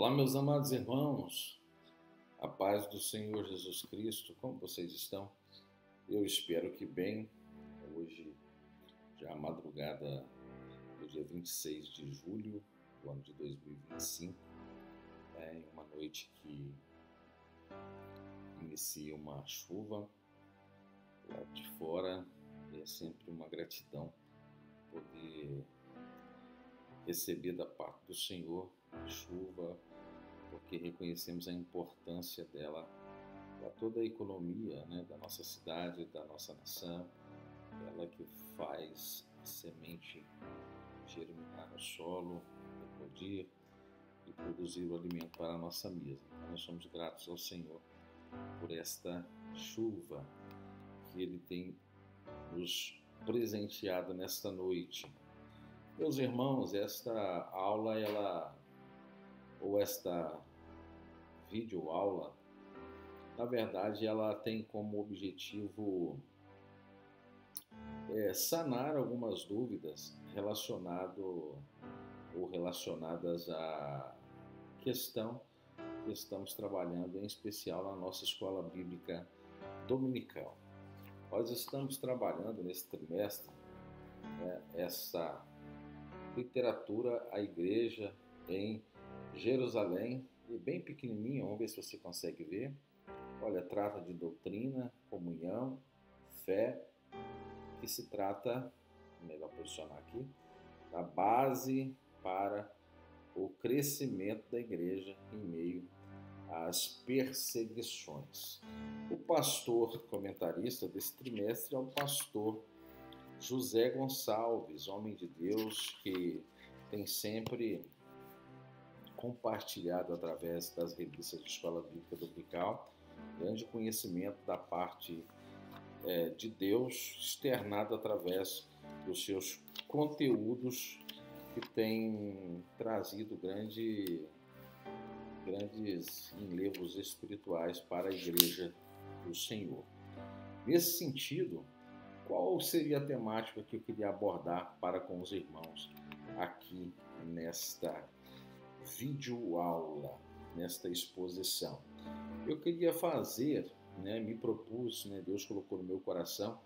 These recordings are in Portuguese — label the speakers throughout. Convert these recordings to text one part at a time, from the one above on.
Speaker 1: Olá, meus amados irmãos, a paz do Senhor Jesus Cristo, como vocês estão? Eu espero que bem. Hoje, já a madrugada do dia 26 de julho do ano de 2025, uma noite que inicia uma chuva lá de fora, e é sempre uma gratidão poder receber da parte do Senhor a chuva, porque reconhecemos a importância dela para toda a economia, da nossa cidade, da nossa nação, ela que faz a semente germinar no solo, eclodir e produzir o alimento para a nossa mesa. Então, nós somos gratos ao Senhor por esta chuva que Ele tem nos presenteado nesta noite. Meus irmãos, esta aula, esta videoaula, na verdade, ela tem como objetivo sanar algumas dúvidas relacionadas à questão que estamos trabalhando, em especial na nossa escola bíblica dominical. Nós estamos trabalhando nesse trimestre essa literatura, a igreja em Jerusalém, e bem pequenininho, vamos ver se você consegue ver. Olha, trata de doutrina, comunhão, fé, que se trata, melhor posicionar aqui, da base para o crescimento da igreja em meio às perseguições. O pastor comentarista desse trimestre é o pastor José Gonçalves, homem de Deus que tem sempre compartilhado através das revistas de Escola Bíblica Dominical grande conhecimento da parte de Deus, externado através dos seus conteúdos que têm trazido grandes enlevos espirituais para a Igreja do Senhor. Nesse sentido, qual seria a temática que eu queria abordar para com os irmãos aqui nesta videoaula, nesta exposição? Eu queria fazer, me propus, Deus colocou no meu coração,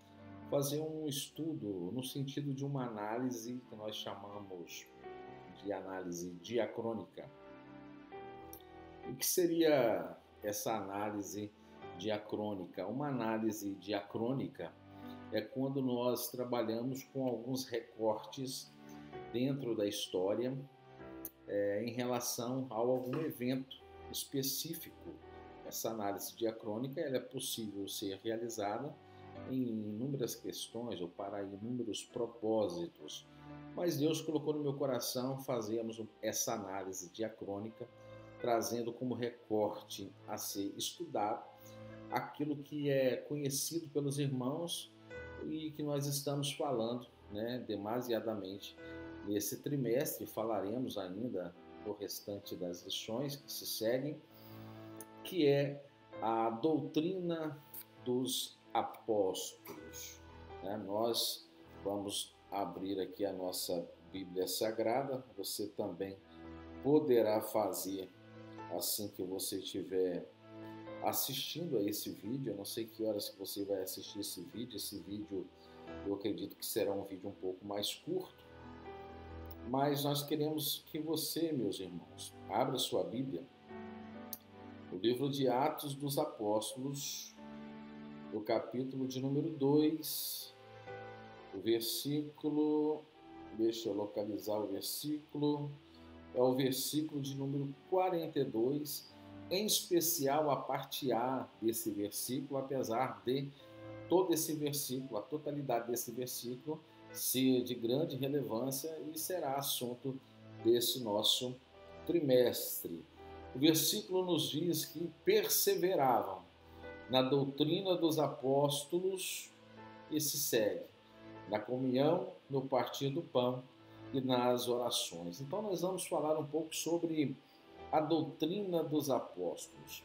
Speaker 1: fazer um estudo no sentido de uma análise que nós chamamos de análise diacrônica. O que seria essa análise diacrônica? Uma análise diacrônica é quando nós trabalhamos com alguns recortes dentro da história em relação a algum evento específico. Essa análise diacrônica ela é possível ser realizada em inúmeras questões ou para inúmeros propósitos, mas Deus colocou no meu coração fazermos essa análise diacrônica, trazendo como recorte a ser estudado aquilo que é conhecido pelos irmãos e que nós estamos falando demasiadamente nesse trimestre. Falaremos ainda do restante das lições que se seguem, que é a doutrina dos apóstolos. Nós vamos abrir aqui a nossa Bíblia Sagrada, você também poderá fazer assim que você estiver assistindo a esse vídeo. Eu não sei que horas que você vai assistir esse vídeo eu acredito que será um vídeo um pouco mais curto, mas nós queremos que você, meus irmãos, abra sua Bíblia no livro de Atos dos Apóstolos, no capítulo de número 2, o versículo, deixa eu localizar o versículo, é o versículo de número 42, em especial a parte A desse versículo, apesar de todo esse versículo, a totalidade desse versículo, ser de grande relevância e será assunto desse nosso trimestre. O versículo nos diz que perseveravam na doutrina dos apóstolos e se segue na comunhão, no partir do pão e nas orações. Então nós vamos falar um pouco sobre a doutrina dos apóstolos.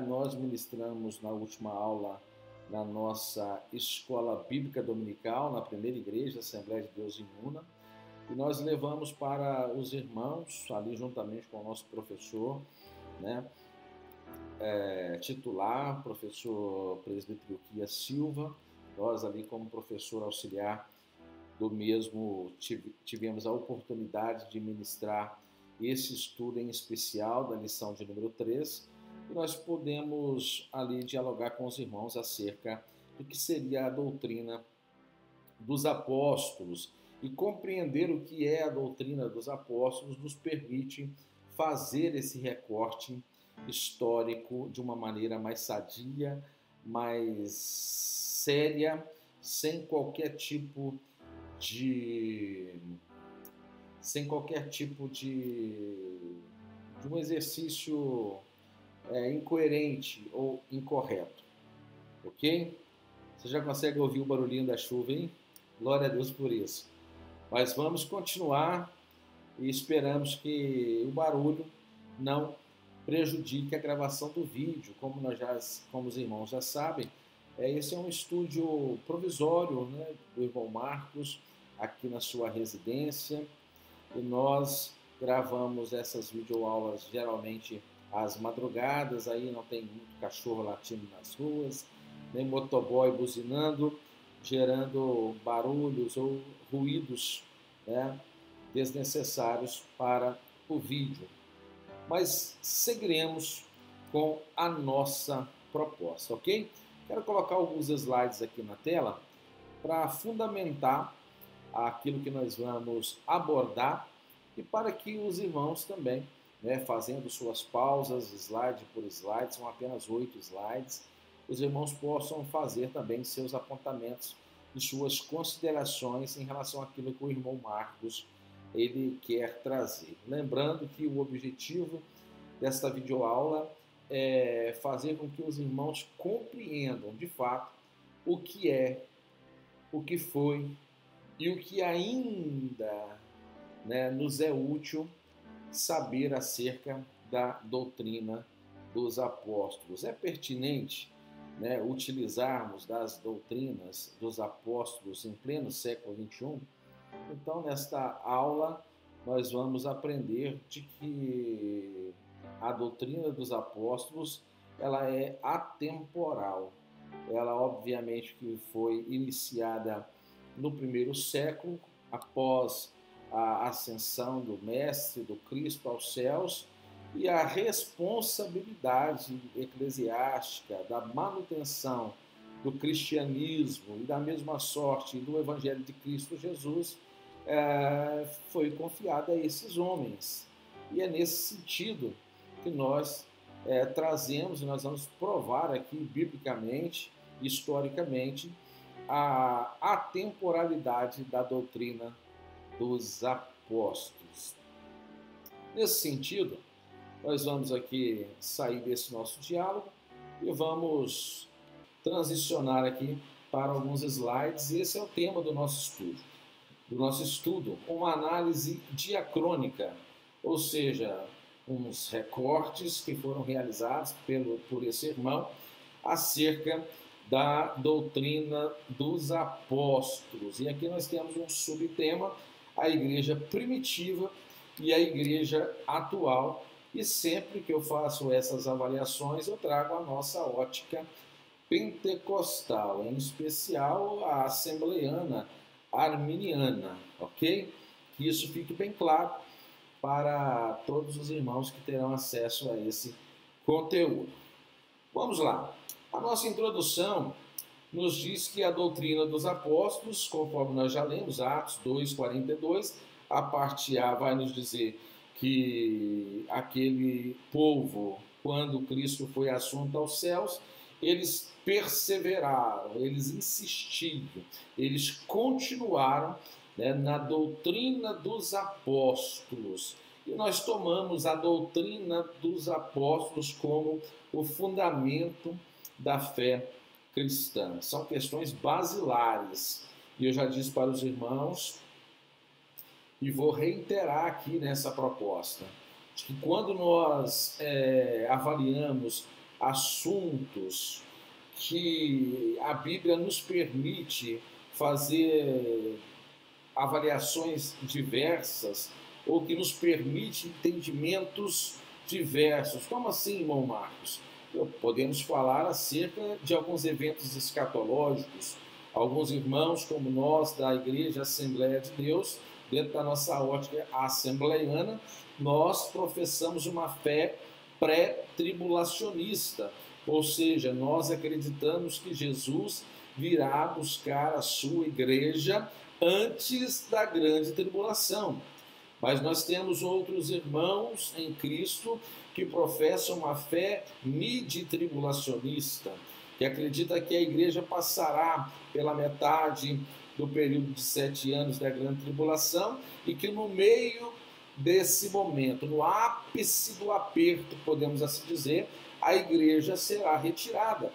Speaker 1: Nós ministramos na última aula na nossa escola bíblica dominical, na primeira igreja, Assembleia de Deus em Una, e nós levamos para os irmãos, ali juntamente com o nosso professor, né, titular, professor presbítero Kia Silva. Nós ali como professor auxiliar do mesmo tivemos a oportunidade de ministrar esse estudo em especial da lição de número 3, e nós podemos ali dialogar com os irmãos acerca do que seria a doutrina dos apóstolos, e compreender o que é a doutrina dos apóstolos nos permite fazer esse recorte histórico de uma maneira mais sadia, mais séria, sem qualquer tipo de um exercício incoerente ou incorreto, ok? Você já consegue ouvir o barulhinho da chuva, hein? Glória a Deus por isso. Mas vamos continuar e esperamos que o barulho não prejudique a gravação do vídeo. Como os irmãos já sabem, esse é um estúdio provisório, né, do irmão Marcos, aqui na sua residência, e nós gravamos essas videoaulas geralmente às madrugadas, aí não tem muito cachorro latindo nas ruas, nem motoboy buzinando, gerando barulhos ou ruídos, né, desnecessários para o vídeo. Mas seguiremos com a nossa proposta, ok? Quero colocar alguns slides aqui na tela para fundamentar aquilo que nós vamos abordar e para que os irmãos também, né, fazendo suas pausas, slide por slide, são apenas 8 slides, os irmãos possam fazer também seus apontamentos e suas considerações em relação àquilo que o irmão Marcos ele quer trazer. Lembrando que o objetivo desta videoaula é fazer com que os irmãos compreendam de fato o que é, o que foi e o que ainda, né, nos é útil saber acerca da doutrina dos apóstolos. É pertinente, né, utilizarmos das doutrinas dos apóstolos em pleno século XXI? Então, nesta aula, nós vamos aprender de que a doutrina dos apóstolos ela é atemporal. Ela, obviamente, que foi iniciada no primeiro século, após a ascensão do Mestre, do Cristo aos céus, e a responsabilidade eclesiástica da manutenção do cristianismo e da mesma sorte do Evangelho de Cristo Jesus foi confiada a esses homens. E é nesse sentido que nós trazemos, e nós vamos provar aqui biblicamente, historicamente, a atemporalidade da doutrina dos apóstolos. Nesse sentido, nós vamos aqui sair desse nosso diálogo e vamos transicionar aqui para alguns slides. Esse é o tema do nosso estudo, uma análise diacrônica, ou seja, uns recortes que foram realizados por esse irmão acerca da doutrina dos apóstolos. E aqui nós temos um subtema, a igreja primitiva e a igreja atual, e sempre que eu faço essas avaliações eu trago a nossa ótica pentecostal, em especial a assembleiana arminiana, ok? Que isso fique bem claro para todos os irmãos que terão acesso a esse conteúdo. Vamos lá. A nossa introdução nos diz que a doutrina dos apóstolos, conforme nós já lemos, Atos 2:42, a parte A vai nos dizer que aquele povo, quando Cristo foi assunto aos céus, eles perseveraram, eles insistiram, eles continuaram, né, na doutrina dos apóstolos. E nós tomamos a doutrina dos apóstolos como o fundamento da fé cristã. São questões basilares. E eu já disse para os irmãos, e vou reiterar aqui nessa proposta, de que quando nós avaliamos assuntos que a Bíblia nos permite fazer avaliações diversas ou que nos permite entendimentos diversos. Como assim, irmão Marcos? Podemos falar acerca de alguns eventos escatológicos. Alguns irmãos, como nós, da Igreja Assembleia de Deus, dentro da nossa ótica assembleiana, nós professamos uma fé pré-tribulacionista, ou seja, nós acreditamos que Jesus virá buscar a sua igreja antes da grande tribulação. Mas nós temos outros irmãos em Cristo que professam uma fé midi-tribulacionista, que acredita que a igreja passará pela metade do período de 7 anos da grande tribulação e que no meio desse momento, no ápice do aperto, podemos assim dizer, a igreja será retirada.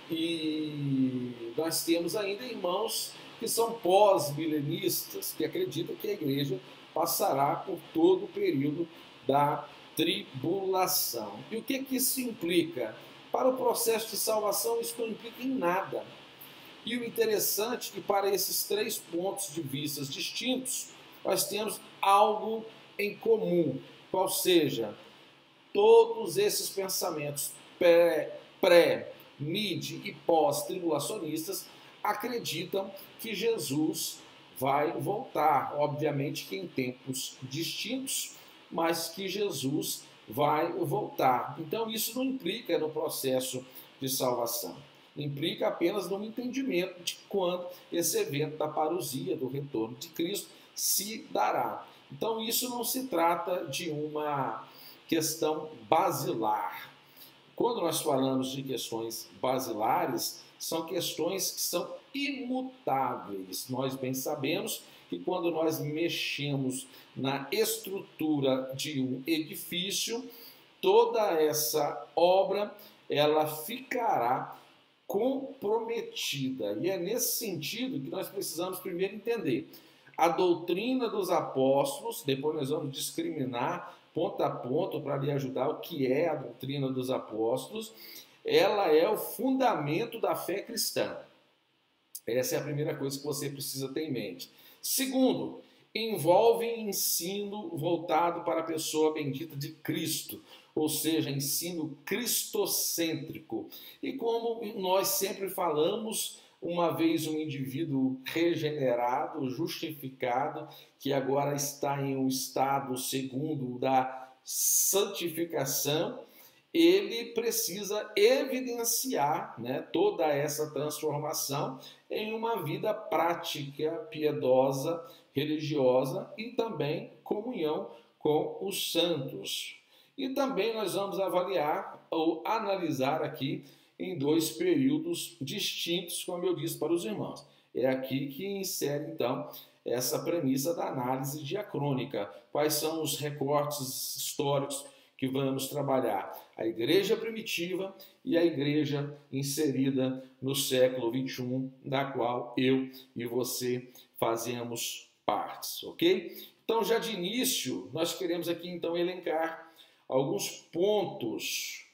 Speaker 1: E nós temos ainda irmãos que são pós-milenistas, que acreditam que a igreja passará por todo o período da tribulação. E o que isso implica? Para o processo de salvação, isso não implica em nada. E o interessante é que para esses 3 pontos de vista distintos, nós temos algo em comum, qual seja, todos esses pensamentos pré, mid e pós-tribulacionistas acreditam que Jesus vai voltar, obviamente que em tempos distintos, mas que Jesus vai voltar. Então isso não implica no processo de salvação, implica apenas no entendimento de quando esse evento da parousia, do retorno de Cristo, se dará. Então isso não se trata de uma questão basilar. Quando nós falamos de questões basilares, são questões que são imutáveis. Nós bem sabemos que quando nós mexemos na estrutura de um edifício, toda essa obra ela ficará comprometida. E é nesse sentido que nós precisamos primeiro entender a doutrina dos apóstolos, depois nós vamos discriminar ponto a ponto para lhe ajudar o que é a doutrina dos apóstolos. Ela é o fundamento da fé cristã. Essa é a primeira coisa que você precisa ter em mente. Segundo, envolve ensino voltado para a pessoa bendita de Cristo, ou seja, ensino cristocêntrico. E como nós sempre falamos, uma vez um indivíduo regenerado, justificado, que agora está em um estado segundo da santificação, ele precisa evidenciar, né, toda essa transformação em uma vida prática, piedosa, religiosa e também comunhão com os santos. E também nós vamos avaliar ou analisar aqui em 2 períodos distintos, como eu disse para os irmãos. É aqui que insere, então, essa premissa da análise diacrônica. Quais são os recortes históricos que vamos trabalhar? A igreja primitiva e a igreja inserida no século XXI, da qual eu e você fazemos partes, ok? Então, já de início, nós queremos aqui, então, elencar alguns pontos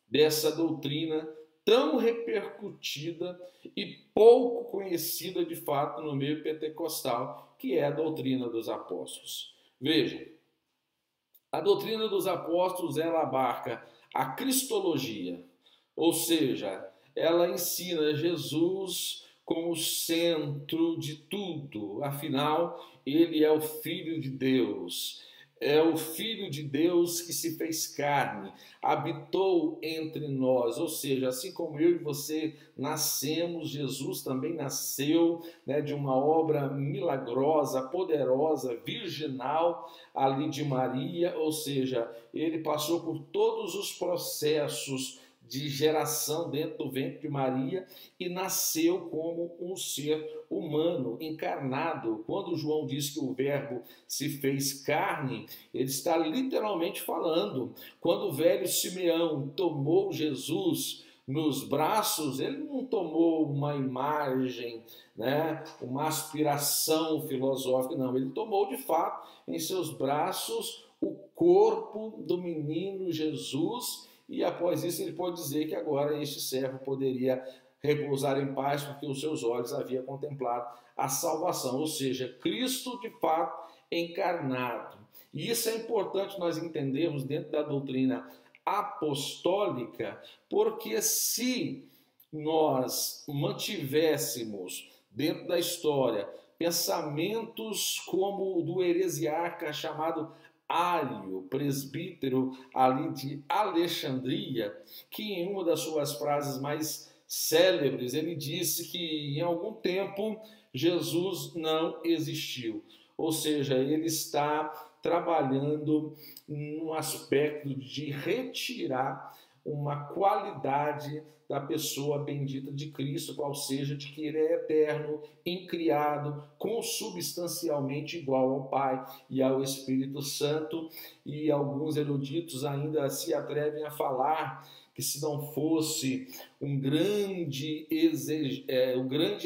Speaker 1: dessa doutrina tão repercutida e pouco conhecida de fato no meio pentecostal, que é a doutrina dos apóstolos. Veja, a doutrina dos apóstolos ela abarca a cristologia, ou seja, ela ensina Jesus como centro de tudo, afinal, ele é o Filho de Deus. É o Filho de Deus que se fez carne, habitou entre nós, ou seja, assim como eu e você nascemos, Jesus também nasceu, né, de uma obra milagrosa, poderosa, virginal, ali de Maria, ou seja, ele passou por todos os processos de geração dentro do ventre de Maria e nasceu como um ser humano, encarnado. Quando João diz que o verbo se fez carne, ele está literalmente falando. Quando o velho Simeão tomou Jesus nos braços, ele não tomou uma imagem, né, uma aspiração filosófica, não. Ele tomou, de fato, em seus braços o corpo do menino Jesus. E após isso ele pode dizer que agora este servo poderia repousar em paz, porque os seus olhos haviam contemplado a salvação, ou seja, Cristo de fato encarnado. E isso é importante nós entendermos dentro da doutrina apostólica, porque se nós mantivéssemos dentro da história pensamentos como o do heresiarca chamado Ário, presbítero ali de Alexandria, que em uma das suas frases mais célebres ele disse que em algum tempo Jesus não existiu. Ou seja, ele está trabalhando num aspecto de retirar uma qualidade da pessoa bendita de Cristo, qual seja de que ele é eterno, incriado, consubstancialmente igual ao Pai e ao Espírito Santo. E alguns eruditos ainda se atrevem a falar que se não fosse um grande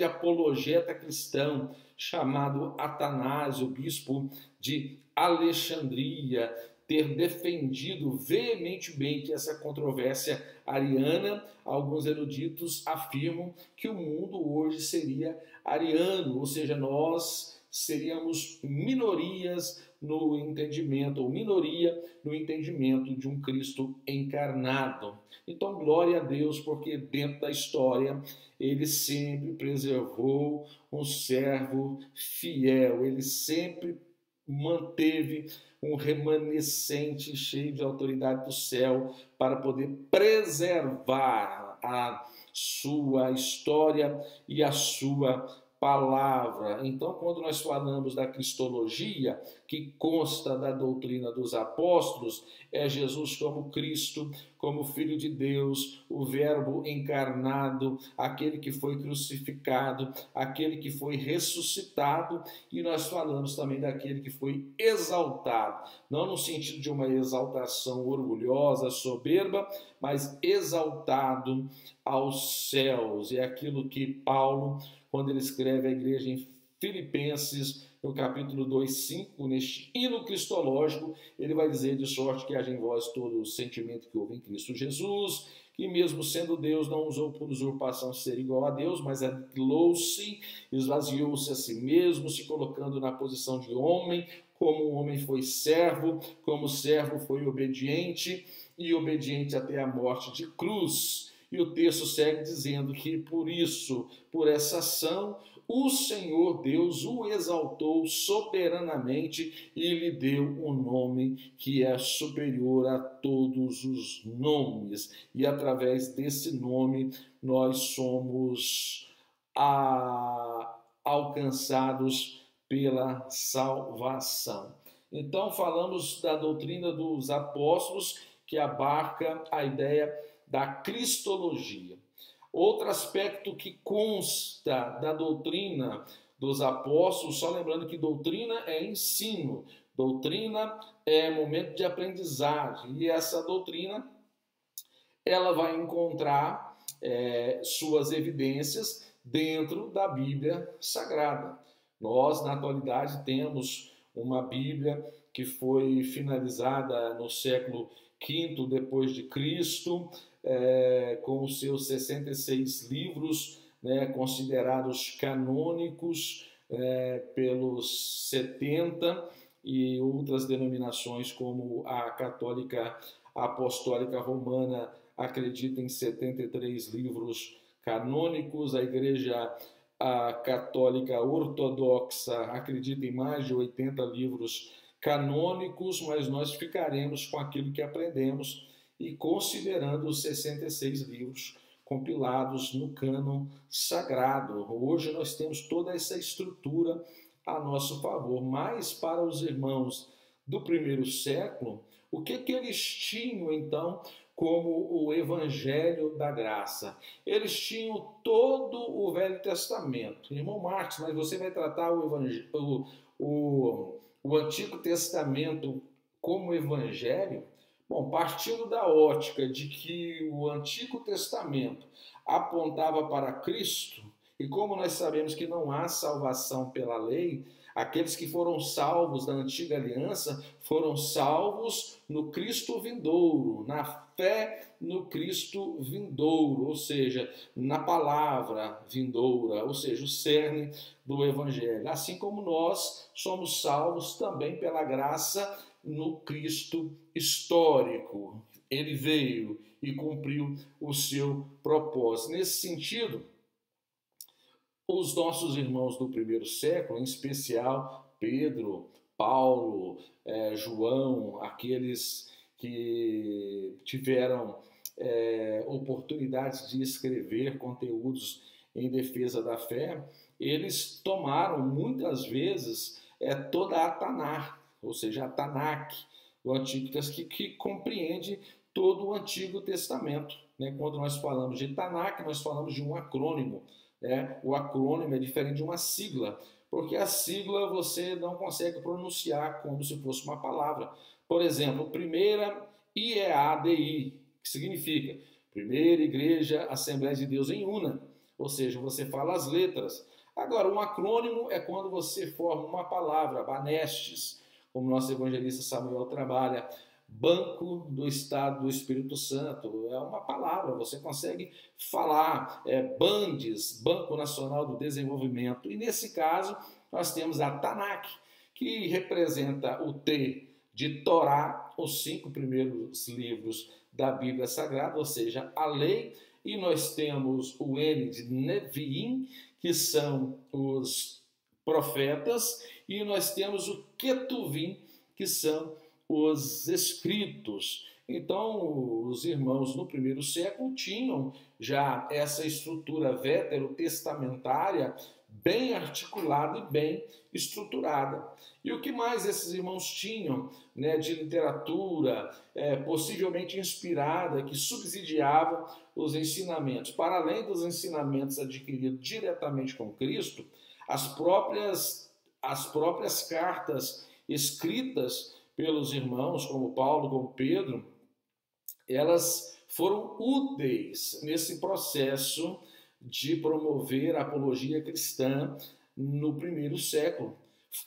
Speaker 1: apologeta cristão chamado Atanásio, bispo de Alexandria, ter defendido veementemente essa controvérsia ariana, alguns eruditos afirmam que o mundo hoje seria ariano, ou seja, nós seríamos minorias no entendimento, ou minoria no entendimento de um Cristo encarnado. Então, glória a Deus, porque dentro da história ele sempre preservou um servo fiel, ele sempre manteve um remanescente cheio de autoridade do céu para poder preservar a sua história e a sua palavra. Então, quando nós falamos da cristologia, que consta da doutrina dos apóstolos, é Jesus como Cristo, como Filho de Deus, o Verbo encarnado, aquele que foi crucificado, aquele que foi ressuscitado, e nós falamos também daquele que foi exaltado, não no sentido de uma exaltação orgulhosa, soberba, mas exaltado aos céus. É aquilo que Paulo, quando ele escreve à igreja em Filipenses, no capítulo 2:5, neste hino cristológico, ele vai dizer: de sorte que haja em vós todo o sentimento que houve em Cristo Jesus, que mesmo sendo Deus, não usou por usurpação ser igual a Deus, mas aniquilou-se, esvaziou-se a si mesmo, se colocando na posição de homem, como o homem foi servo, como servo foi obediente, e obediente até a morte de cruz. E o texto segue dizendo que por isso, por essa ação, o Senhor Deus o exaltou soberanamente e lhe deu um nome que é superior a todos os nomes. E através desse nome nós somos alcançados pela salvação. Então falamos da doutrina dos apóstolos, que abarca a ideia da cristologia. Outro aspecto que consta da doutrina dos apóstolos, só lembrando que doutrina é ensino, doutrina é momento de aprendizagem, e essa doutrina ela vai encontrar suas evidências dentro da Bíblia Sagrada. Nós, na atualidade, temos uma Bíblia que foi finalizada no século V depois de Cristo, com os seus 66 livros, considerados canônicos pelos 70 e outras denominações, como a Católica Apostólica Romana, acredita em 73 livros canônicos, a Igreja Católica Ortodoxa acredita em mais de 80 livros canônicos, mas nós ficaremos com aquilo que aprendemos e considerando os 66 livros compilados no cânon sagrado. Hoje nós temos toda essa estrutura a nosso favor, mas para os irmãos do primeiro século, o que eles tinham então como o Evangelho da Graça? Eles tinham todo o Velho Testamento. Irmão Marcos, mas você vai tratar o Antigo Testamento como Evangelho? Bom, partindo da ótica de que o Antigo Testamento apontava para Cristo E como nós sabemos que não há salvação pela lei, aqueles que foram salvos da antiga aliança foram salvos no Cristo vindouro, na fé no Cristo vindouro, ou seja, na palavra vindoura, ou seja, o cerne do Evangelho. Assim como nós somos salvos também pela graça no Cristo histórico. Ele veio e cumpriu o seu propósito. Nesse sentido, os nossos irmãos do primeiro século, em especial Pedro, Paulo, João, aqueles que tiveram oportunidades de escrever conteúdos em defesa da fé, eles tomaram muitas vezes toda a Tanar, ou seja, a Tanakh, o Antigo Testamento, que compreende todo o Antigo Testamento. Quando nós falamos de Tanakh, nós falamos de um acrônimo. O acrônimo é diferente de uma sigla, porque a sigla você não consegue pronunciar como se fosse uma palavra. Por exemplo, primeira IEADI, que significa Primeira Igreja Assembleia de Deus em Una, ou seja, você fala as letras. Agora, um acrônimo é quando você forma uma palavra, Banestes, como nosso evangelista Samuel trabalha, Banco do Estado do Espírito Santo, é uma palavra, você consegue falar, Bandes, Banco Nacional do Desenvolvimento, e nesse caso nós temos a Tanakh, que representa o T de Torá, os 5 primeiros livros da Bíblia Sagrada, ou seja, a lei, e nós temos o N de Neviim, que são os profetas, e nós temos o Ketuvim, que são os escritos. Então, os irmãos no primeiro século tinham já essa estrutura veterotestamentária bem articulada e bem estruturada. E o que mais esses irmãos tinham de literatura, possivelmente inspirada, que subsidiava os ensinamentos? Para além dos ensinamentos adquiridos diretamente com Cristo, as próprias cartas escritas pelos irmãos, como Paulo, como Pedro, elas foram úteis nesse processo de promover a apologia cristã no primeiro século.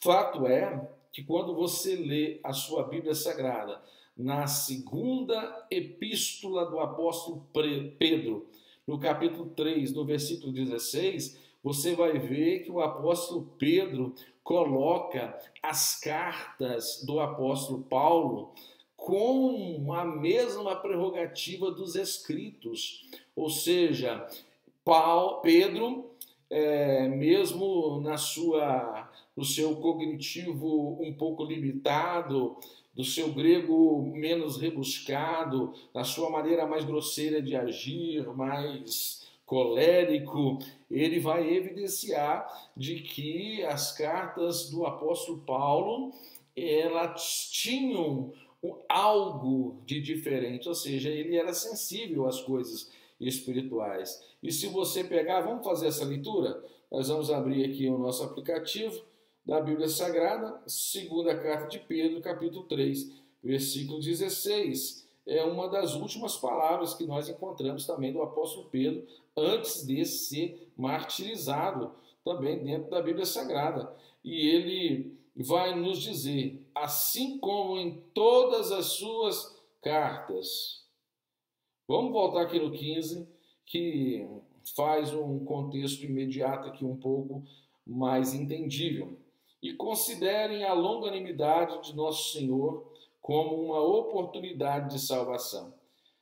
Speaker 1: Fato é que quando você lê a sua Bíblia Sagrada, na segunda epístola do apóstolo Pedro, no capítulo 3, no versículo 16, você vai ver que o apóstolo Pedro coloca as cartas do apóstolo Paulo com a mesma prerrogativa dos escritos. Ou seja, Pedro, mesmo no seu cognitivo um pouco limitado, do seu grego menos rebuscado, na sua maneira mais grosseira de agir, mais colérico, ele vai evidenciar de que as cartas do apóstolo Paulo, elas tinham algo de diferente, ou seja, ele era sensível às coisas espirituais. E se você pegar, vamos fazer essa leitura? Nós vamos abrir aqui o nosso aplicativo da Bíblia Sagrada, segunda carta de Pedro, capítulo 3, versículo 16. É uma das últimas palavras que nós encontramos também do apóstolo Pedro, antes de ser martirizado, também dentro da Bíblia Sagrada. E ele vai nos dizer, assim como em todas as suas cartas. Vamos voltar aqui no 15, que faz um contexto imediato aqui um pouco mais entendível. E considerem a longanimidade de nosso Senhor como uma oportunidade de salvação.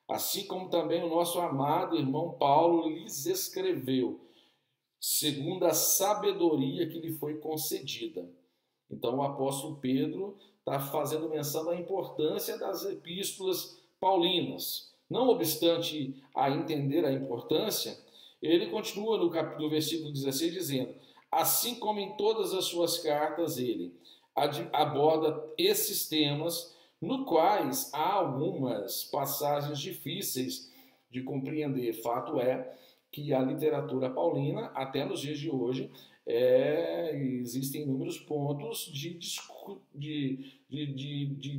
Speaker 1: Assim como também o nosso amado irmão Paulo lhes escreveu, segundo a sabedoria que lhe foi concedida. Então o apóstolo Pedro está fazendo menção da importância das epístolas paulinas. Não obstante a entender a importância, ele continua no versículo 16 dizendo, assim como em todas as suas cartas ele aborda esses temas, no quais há algumas passagens difíceis de compreender. Fato é que a literatura paulina, até nos dias de hoje, existem inúmeros pontos de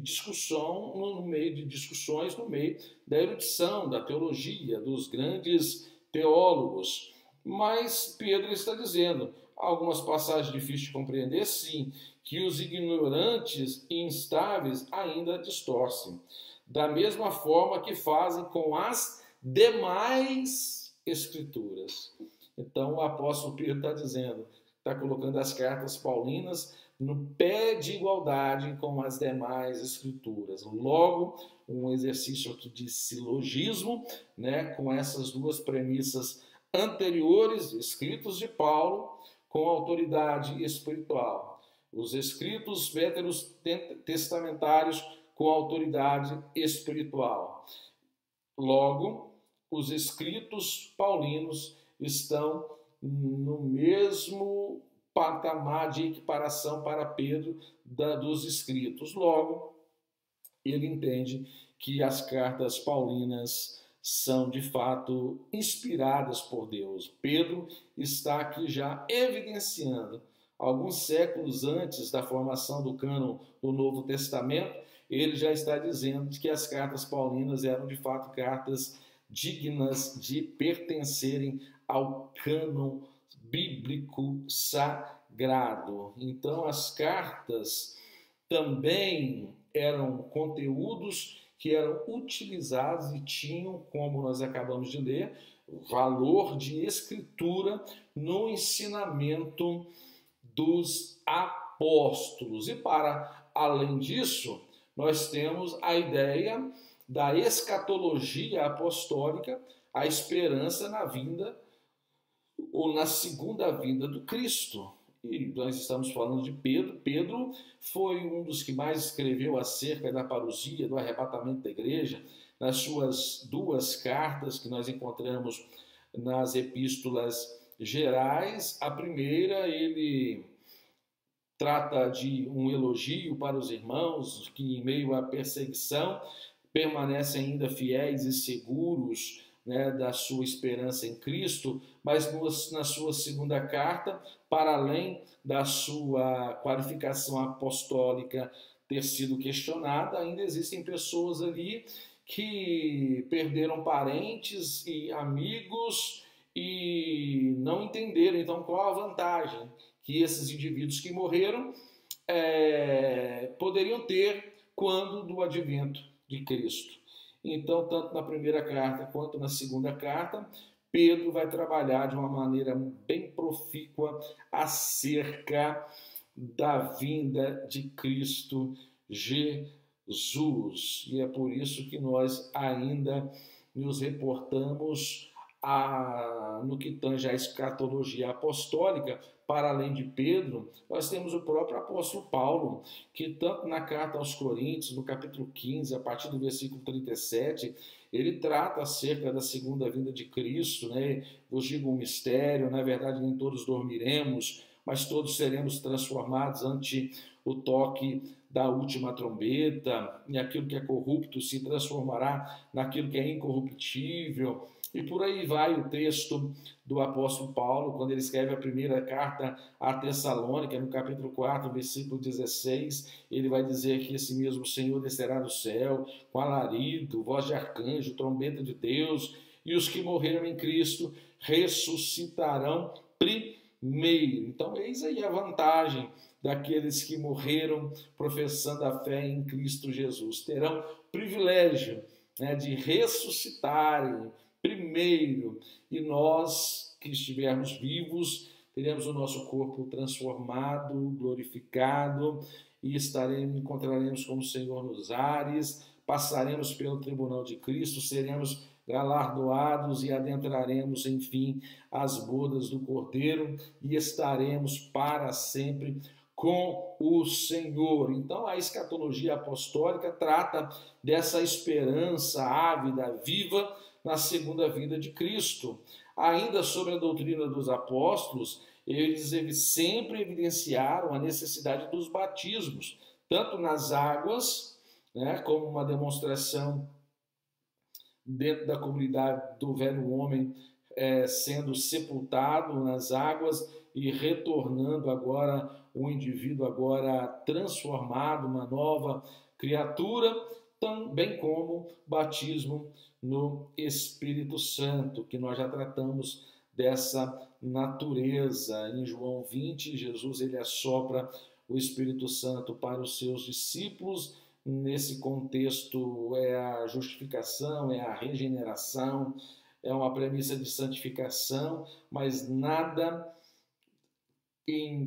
Speaker 1: discussão no meio de discussões no meio da erudição, da teologia, dos grandes teólogos. Mas Pedro está dizendo, algumas passagens difíceis de compreender, sim, que os ignorantes e instáveis ainda distorcem, da mesma forma que fazem com as demais escrituras. Então o apóstolo Pedro está dizendo, está colocando as cartas paulinas no pé de igualdade com as demais escrituras. Logo, um exercício aqui de silogismo, né, com essas duas premissas anteriores, escritos de Paulo, com autoridade espiritual. Os escritos veterotestamentários com autoridade espiritual. Logo, os escritos paulinos estão no mesmo patamar de equiparação para Pedro dos escritos. Logo, ele entende que as cartas paulinas são, de fato, inspiradas por Deus. Pedro está aqui já evidenciando, alguns séculos antes da formação do cânon do Novo Testamento, ele já está dizendo que as cartas paulinas eram, de fato, cartas dignas de pertencerem ao cânon bíblico sagrado. Então, as cartas também eram conteúdos que eram utilizados e tinham, como nós acabamos de ler, valor de escritura no ensinamento dos apóstolos. E para além disso, nós temos a ideia da escatologia apostólica, a esperança na vinda ou na segunda vinda do Cristo. E nós estamos falando de Pedro. Pedro foi um dos que mais escreveu acerca da parousia, do arrebatamento da igreja, nas suas duas cartas que nós encontramos nas epístolas gerais. A primeira, ele trata de um elogio para os irmãos que, em meio à perseguição, permanecem ainda fiéis e seguros, né, da sua esperança em Cristo, mas na sua segunda carta, para além da sua qualificação apostólica ter sido questionada, ainda existem pessoas ali que perderam parentes e amigos e não entenderam. Então, qual a vantagem que esses indivíduos que morreram poderiam ter quando do advento de Cristo? Então, tanto na primeira carta quanto na segunda carta, Pedro vai trabalhar de uma maneira bem profícua acerca da vinda de Cristo Jesus. E é por isso que nós ainda nos reportamos no que tange à escatologia apostólica. Para além de Pedro, nós temos o próprio apóstolo Paulo, que tanto na carta aos Coríntios, no capítulo 15, a partir do versículo 37, ele trata acerca da segunda vinda de Cristo, né? Vos digo um mistério, na verdade nem todos dormiremos, mas todos seremos transformados ante o toque da última trombeta, e aquilo que é corrupto se transformará naquilo que é incorruptível. E por aí vai o texto do apóstolo Paulo, quando ele escreve a primeira carta a Tessalônica, no capítulo 4, versículo 16, ele vai dizer que esse mesmo Senhor descerá do céu, com alarido, voz de arcanjo, trombeta de Deus, e os que morreram em Cristo ressuscitarão primeiro. Então, eis aí a vantagem daqueles que morreram professando a fé em Cristo Jesus. Terão privilégio, né, de ressuscitarem primeiro, e nós que estivermos vivos, teremos o nosso corpo transformado, glorificado, e encontraremos com o Senhor nos ares, passaremos pelo tribunal de Cristo, seremos galardoados e adentraremos, enfim, as bodas do Cordeiro e estaremos para sempre com o Senhor. Então, a escatologia apostólica trata dessa esperança ávida, viva, na segunda vinda de Cristo. Ainda sobre a doutrina dos apóstolos, eles sempre evidenciaram a necessidade dos batismos, tanto nas águas, né, como uma demonstração dentro da comunidade do velho homem sendo sepultado nas águas e retornando agora um indivíduo agora transformado, uma nova criatura, bem como batismo no Espírito Santo, que nós já tratamos dessa natureza. Em João 20, Jesus ele assopra o Espírito Santo para os seus discípulos. Nesse contexto é a justificação, é a regeneração, é uma premissa de santificação, mas nada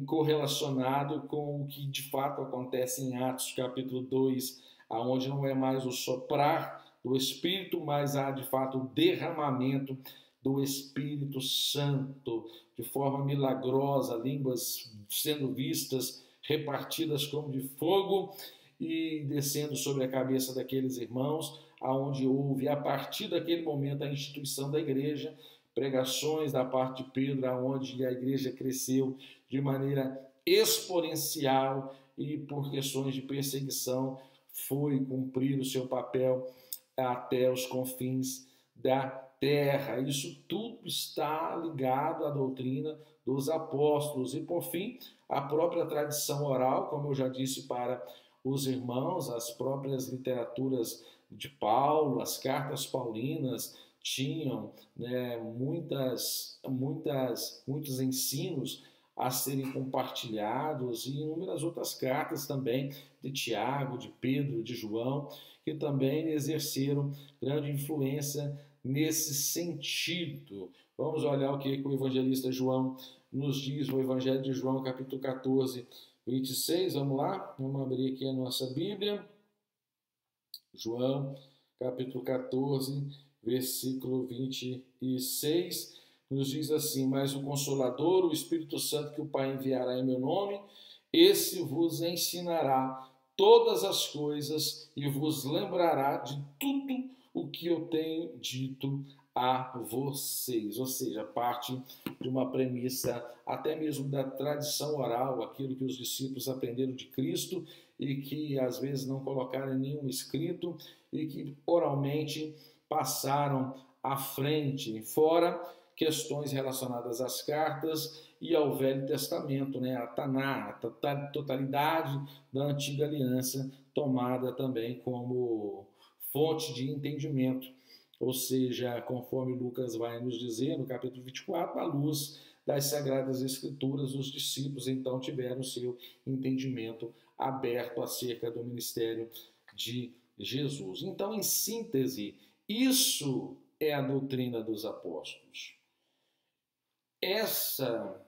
Speaker 1: correlacionado com o que de fato acontece em Atos capítulo 2, aonde não é mais o soprar do Espírito, mas há de fato o derramamento do Espírito Santo, de forma milagrosa, línguas sendo vistas, repartidas como de fogo e descendo sobre a cabeça daqueles irmãos, aonde houve, a partir daquele momento, a instituição da igreja, pregações da parte de Pedro, aonde a igreja cresceu de maneira exponencial e por questões de perseguição foi cumprir o seu papel até os confins da terra. Isso tudo está ligado à doutrina dos apóstolos. E, por fim, a própria tradição oral, como eu já disse para os irmãos, as próprias literaturas de Paulo, as cartas paulinas, tinham, né, muitos ensinos a serem compartilhados e inúmeras outras cartas também de Tiago, de Pedro, de João, que também exerceram grande influência nesse sentido. Vamos olhar o que o evangelista João nos diz no Evangelho de João, capítulo 14, 26. Vamos lá? Vamos abrir aqui a nossa Bíblia. João, capítulo 14, versículo 26, nos diz assim: mas o Consolador, o Espírito Santo que o Pai enviará em meu nome, esse vos ensinará todas as coisas e vos lembrará de tudo o que eu tenho dito a vocês. Ou seja, parte de uma premissa até mesmo da tradição oral, aquilo que os discípulos aprenderam de Cristo e que às vezes não colocaram em nenhum escrito e que oralmente passaram à frente, fora questões relacionadas às cartas e ao Velho Testamento, né? A Taná, a totalidade da Antiga Aliança, tomada também como fonte de entendimento. Ou seja, conforme Lucas vai nos dizer no capítulo 24, à luz das Sagradas Escrituras, os discípulos então tiveram seu entendimento aberto acerca do ministério de Jesus. Então, em síntese, isso é a doutrina dos apóstolos. Essa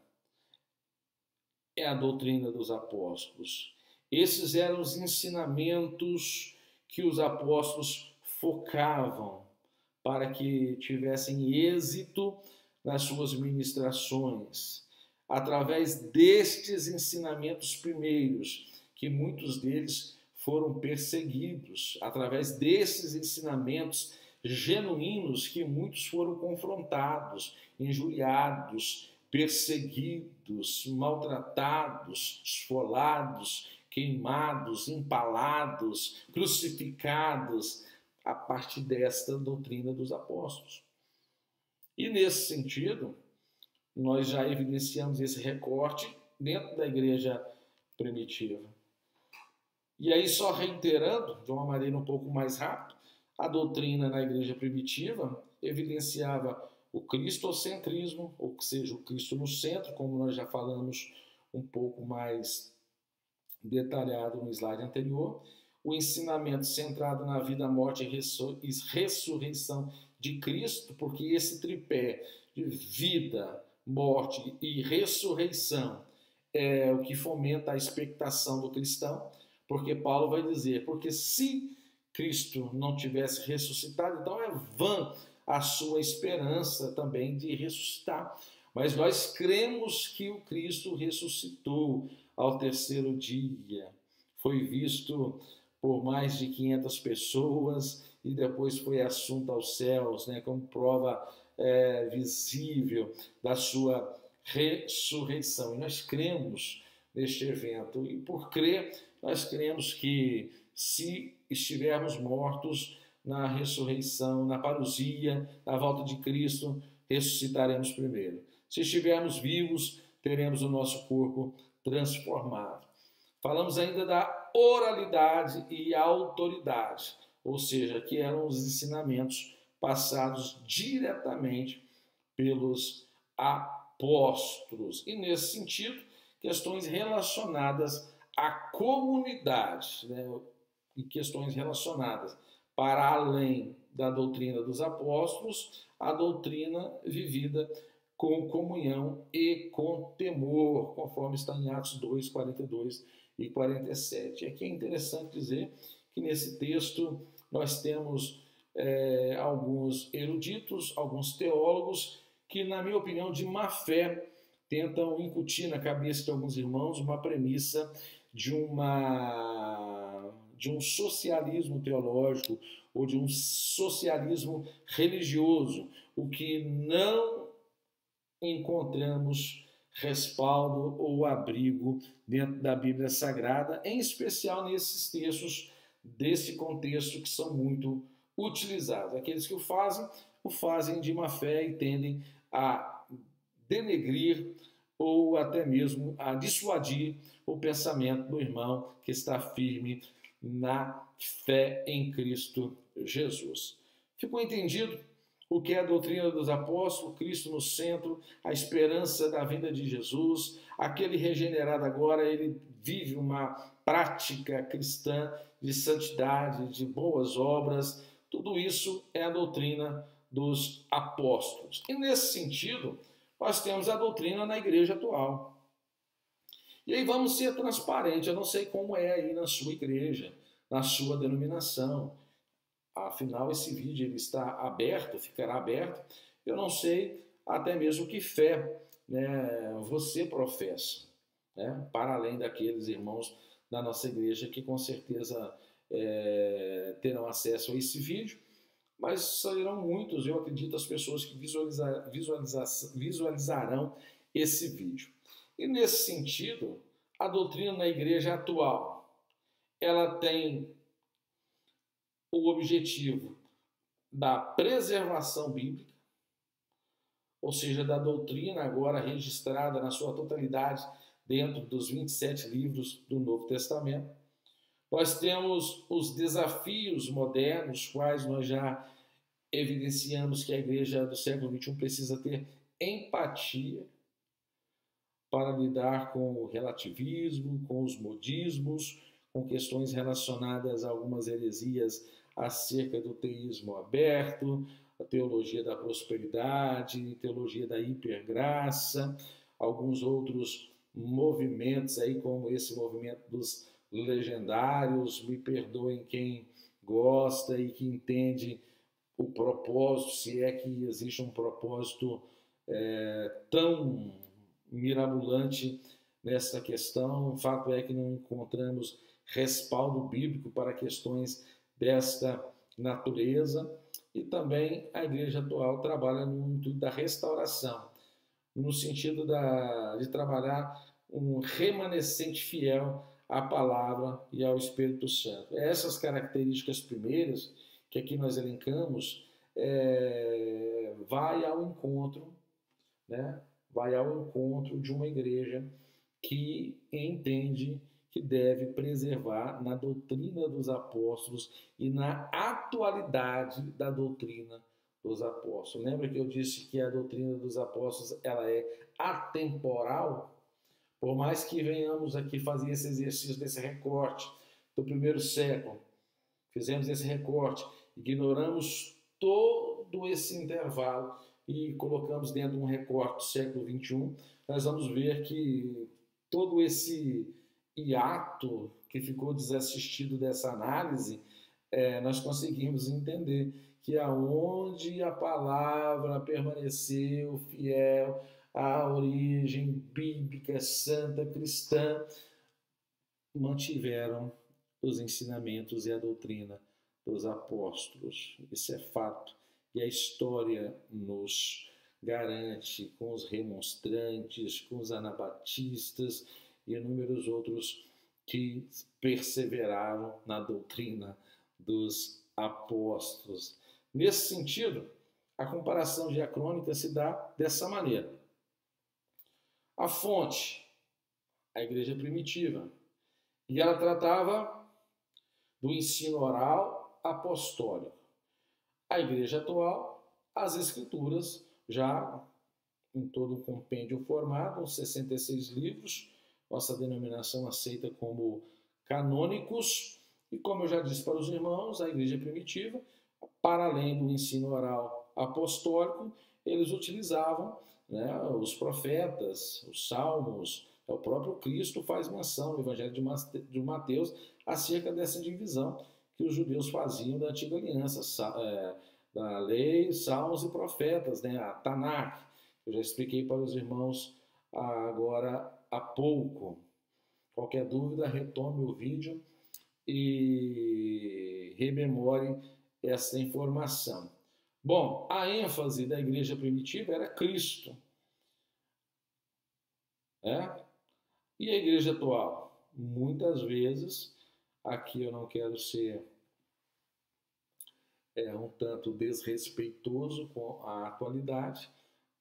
Speaker 1: é a doutrina dos apóstolos. Esses eram os ensinamentos que os apóstolos focavam para que tivessem êxito nas suas ministrações. Através destes ensinamentos primeiros, que muitos deles foram perseguidos, através desses ensinamentos genuínos que muitos foram confrontados, injuriados, perseguidos, maltratados, esfolados, queimados, empalados, crucificados, a partir desta doutrina dos apóstolos. E nesse sentido, nós já evidenciamos esse recorte dentro da igreja primitiva. E aí, só reiterando, de uma maneira um pouco mais rápida, a doutrina na igreja primitiva evidenciava o cristocentrismo, ou seja, o Cristo no centro, como nós já falamos um pouco mais detalhado no slide anterior, o ensinamento centrado na vida, morte e ressurreição de Cristo, porque esse tripé de vida, morte e ressurreição é o que fomenta a expectação do cristão, porque Paulo vai dizer, porque se Cristo não tivesse ressuscitado, então é vã a sua esperança também de ressuscitar. Mas nós cremos que o Cristo ressuscitou ao terceiro dia. Foi visto por mais de 500 pessoas e depois foi assunto aos céus, né, como prova visível da sua ressurreição. E nós cremos neste evento. E por crer, nós cremos que se estivermos mortos na ressurreição, na parousia, na volta de Cristo, ressuscitaremos primeiro. Se estivermos vivos, teremos o nosso corpo transformado. Falamos ainda da oralidade e autoridade, ou seja, que eram os ensinamentos passados diretamente pelos apóstolos. E, nesse sentido, questões relacionadas à comunidade, né? E questões relacionadas para além da doutrina dos apóstolos, a doutrina vivida com comunhão e com temor, conforme está em Atos 2, 42 e 47. Aqui é interessante dizer que nesse texto nós temos alguns eruditos, alguns teólogos que, na minha opinião, de má fé, tentam incutir na cabeça de alguns irmãos uma premissa de um socialismo teológico ou de um socialismo religioso, o que não encontramos respaldo ou abrigo dentro da Bíblia Sagrada, em especial nesses textos desse contexto que são muito utilizados. Aqueles que o fazem de má fé e tendem a denegrir ou até mesmo a dissuadir o pensamento do irmão que está firme na fé em Cristo Jesus. Ficou entendido o que é a doutrina dos apóstolos, Cristo no centro, a esperança da vinda de Jesus, aquele regenerado agora, ele vive uma prática cristã de santidade, de boas obras, tudo isso é a doutrina dos apóstolos. E nesse sentido, nós temos a doutrina na igreja atual. E aí vamos ser transparentes, eu não sei como é aí na sua igreja, na sua denominação. Afinal, esse vídeo ele está aberto, ficará aberto. Eu não sei até mesmo que fé, né, você professa, né, para além daqueles irmãos da nossa igreja que com certeza terão acesso a esse vídeo, mas serão muitos, eu acredito, as pessoas que visualizarão esse vídeo. E nesse sentido, a doutrina na igreja atual, ela tem o objetivo da preservação bíblica, ou seja, da doutrina agora registrada na sua totalidade dentro dos 27 livros do Novo Testamento. Nós temos os desafios modernos, quais nós já evidenciamos que a igreja do século XXI precisa ter empatia para lidar com o relativismo, com os modismos, com questões relacionadas a algumas heresias acerca do teísmo aberto, a teologia da prosperidade, teologia da hipergraça, alguns outros movimentos aí, como esse movimento dos legendários, me perdoem quem gosta e que entende o propósito, se é que existe um propósito tão mirabolante nessa questão. O fato é que não encontramos respaldo bíblico para questões desta natureza, e também a igreja atual trabalha no intuito da restauração, no sentido de trabalhar um remanescente fiel à palavra e ao Espírito Santo. Essas características primeiras que aqui nós elencamos vai ao encontro, né? Vai ao encontro de uma igreja que entende que deve preservar na doutrina dos apóstolos e na atualidade da doutrina dos apóstolos. Lembra que eu disse que a doutrina dos apóstolos ela é atemporal? Por mais que venhamos aqui fazer esse exercício desse recorte do primeiro século, fizemos esse recorte, ignoramos todo esse intervalo e colocamos dentro de um recorte do século XXI, nós vamos ver que todo esse hiato que ficou desassistido dessa análise, nós conseguimos entender que aonde a palavra permaneceu fiel à origem bíblica, santa, cristã, mantiveram os ensinamentos e a doutrina dos apóstolos. Isso é fato. E a história nos garante, com os remonstrantes, com os anabatistas e inúmeros outros que perseveraram na doutrina dos apóstolos. Nesse sentido, a comparação diacrônica se dá dessa maneira. A fonte, a igreja primitiva, e ela tratava do ensino oral apostólico. A igreja atual, as escrituras já em todo o compêndio formado, uns 66 livros, nossa denominação aceita como canônicos, e como eu já disse para os irmãos, a igreja primitiva, para além do ensino oral apostólico, eles utilizavam, né, os profetas, os salmos, o próprio Cristo faz menção no Evangelho de Mateus acerca dessa divisão que os judeus faziam da antiga aliança, da lei, salmos e profetas, né, a Tanakh. Eu já expliquei para os irmãos agora há pouco. Qualquer dúvida, retome o vídeo e rememore essa informação. Bom, a ênfase da igreja primitiva era Cristo. E a igreja atual? Muitas vezes, aqui eu não quero ser um tanto desrespeitoso com a atualidade,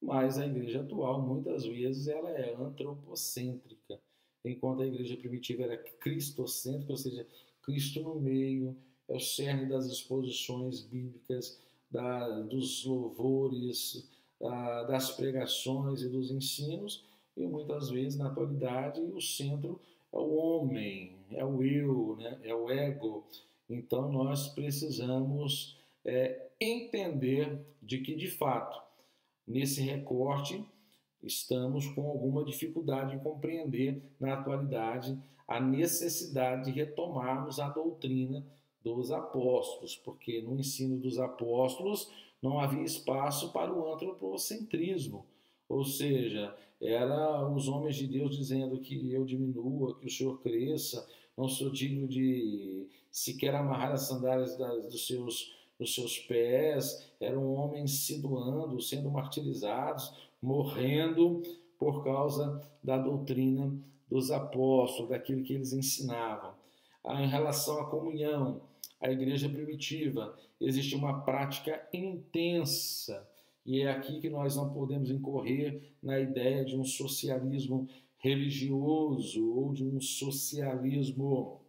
Speaker 1: mas a igreja atual, muitas vezes, ela é antropocêntrica, enquanto a igreja primitiva era cristocêntrica, ou seja, Cristo no meio, é o cerne das exposições bíblicas, dos louvores, das pregações e dos ensinos, e muitas vezes, na atualidade, o centro é o homem, é o eu, né? É o ego. Então, nós precisamos entender de que, de fato, nesse recorte, estamos com alguma dificuldade em compreender, na atualidade, a necessidade de retomarmos a doutrina dos apóstolos, porque no ensino dos apóstolos não havia espaço para o antropocentrismo, ou seja, era os homens de Deus dizendo que eu diminua, que o Senhor cresça, não sou digno de sequer amarrar as sandálias dos seus pés, eram homens se doando, sendo martirizados, morrendo por causa da doutrina dos apóstolos, daquilo que eles ensinavam. Em relação à comunhão, a igreja primitiva, existe uma prática intensa, e é aqui que nós não podemos incorrer na ideia de um socialismo religioso ou de um socialismo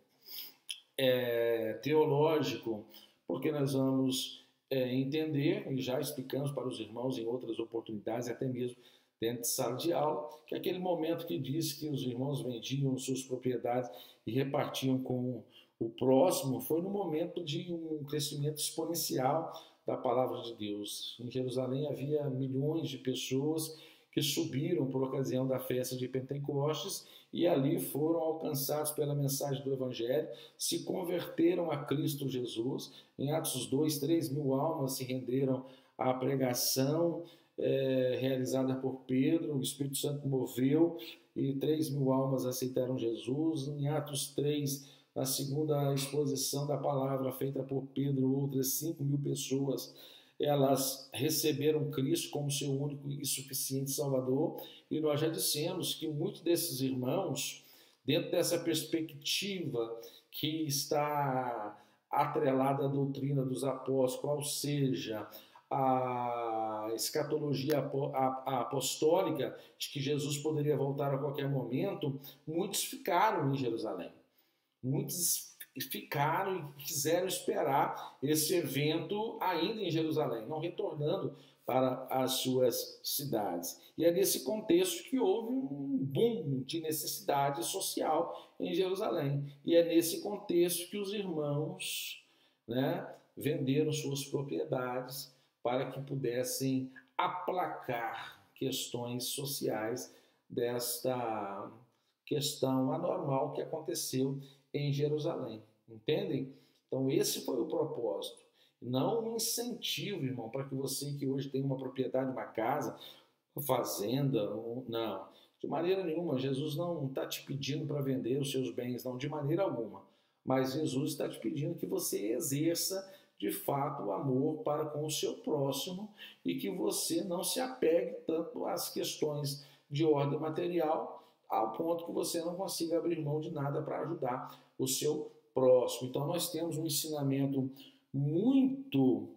Speaker 1: teológico, porque nós vamos entender, e já explicamos para os irmãos em outras oportunidades, até mesmo dentro de sala de aula, que aquele momento que diz que os irmãos vendiam suas propriedades e repartiam com o próximo, foi no momento de um crescimento exponencial da palavra de Deus. Em Jerusalém havia milhões de pessoas que subiram por ocasião da festa de Pentecostes e ali foram alcançados pela mensagem do Evangelho, se converteram a Cristo Jesus. Em Atos 2, 3 mil almas se renderam à pregação realizada por Pedro, o Espírito Santo moveu e 3 mil almas aceitaram Jesus. Em Atos 3, na segunda exposição da palavra feita por Pedro, outras 5 mil pessoas, elas receberam Cristo como seu único e suficiente Salvador, e nós já dissemos que muitos desses irmãos, dentro dessa perspectiva que está atrelada à doutrina dos apóstolos, qual seja a escatologia apostólica, de que Jesus poderia voltar a qualquer momento, muitos ficaram em Jerusalém. Muitos ficaram e quiseram esperar esse evento ainda em Jerusalém, não retornando para as suas cidades. E é nesse contexto que houve um boom de necessidade social em Jerusalém. E é nesse contexto que os irmãos, né, venderam suas propriedades para que pudessem aplacar questões sociais desta questão anormal que aconteceu em Jerusalém, entendem? Então esse foi o propósito, não um incentivo, irmão, para que você que hoje tem uma propriedade, uma casa, uma fazenda, não, de maneira nenhuma. Jesus não está te pedindo para vender os seus bens, não, de maneira alguma, mas Jesus está te pedindo que você exerça de fato o amor para com o seu próximo e que você não se apegue tanto às questões de ordem material ao ponto que você não consiga abrir mão de nada para ajudar o seu próximo. Então nós temos um ensinamento muito